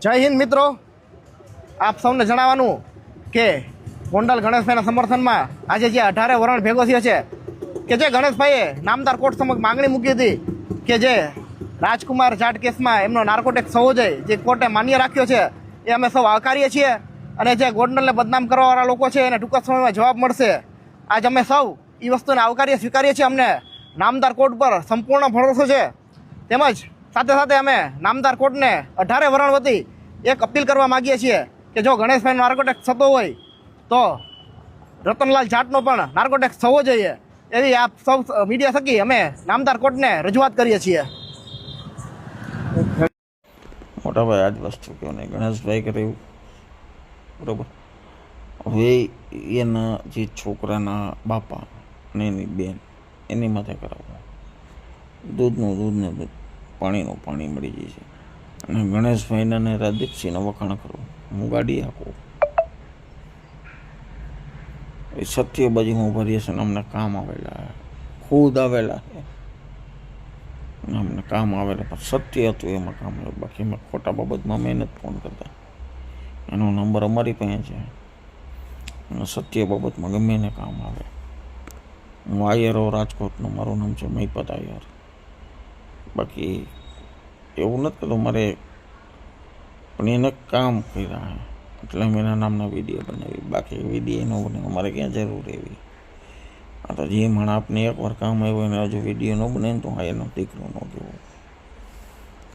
જય હિન્દ મિત્રો, આપ સૌને જણાવવાનું કે ગોંડલ ગણેશભાઈના સમર્થનમાં આજે જે 18 વરણ ભેગો થયો છે કે જે ગણેશભાઈએ નામદાર કોર્ટ સમક્ષ માંગણી મૂકી હતી કે જે રાજકુમાર જાટ કેસમાં એમનો નાર્કોટિક્સ થવો જોઈએ, જે કોર્ટે માન્ય રાખ્યો છે, એ અમે સૌ આવકારીએ છીએ. અને જે ગોંડલને બદનામ કરવાવાળા લોકો છે એને ટૂંક સમયમાં જવાબ મળશે. આજ અમે સૌ એ વસ્તુને આવકારીએ સ્વીકારીએ છીએ. અમને નામદાર કોર્ટ પર સંપૂર્ણ ભરોસો છે. તેમજ સાથે સાથે અમે નામદાર કોર્ટને 18 વરણ વતી એક અપીલ કરવા માગીએ છીએ કે જો ગણેશભાઈનો નાર્કોટેક્સ થતો હોય તો રતનલાલ જાટનો પણ નાર્કોટેક્સ થવો જોઈએ, એવી આપ સૌ મીડિયા થકી અમે નામદાર કોર્ટને રજૂઆત કરીએ છીએ. મોટાભાઈ આજ વસ્તુ કહો ને, ગણેશભાઈ કરે એવું બરાબર. હવે એના જે છોકરાના બાપા અને એની બેન એની માથે કરાવવું, દૂધનું દૂધ ને દૂધ, પાણીનું પાણી મળી જાય છે. અને ગણેશભાઈને અને રાજદીપસિંહને વખાણ કરવું, હું ગાડી આપું એ સત્ય બાજુ હું ભરીએ છે ને અમને કામ આવેલા, ખુદ આવેલા છે અને અમને કામ આવેલા, પણ સત્ય હતું એમાં કામ આવ્યું. બાકી એમાં ખોટા બાબતમાં મહેનત ફોન કરતા, એનો નંબર અમારી પાસે છે અને સત્ય બાબતમાં ગમે એને કામ આવે. હું આયર રાજકોટનું, મારું નામ છે મહિપત આયર. બાકી એવું નથી કહેતો મારે, પણ એને કામ કર્યા એટલે અમે એના નામના વિડીયો બનાવી. બાકી વિડીયો ન બને, અમારે ક્યાં જરૂર એવી. આ તો જે માણસ આપને એકવાર કામ આવ્યું એને હજુ વિડીયો ન બને તો હા એનો દીકરો ન કહેવો.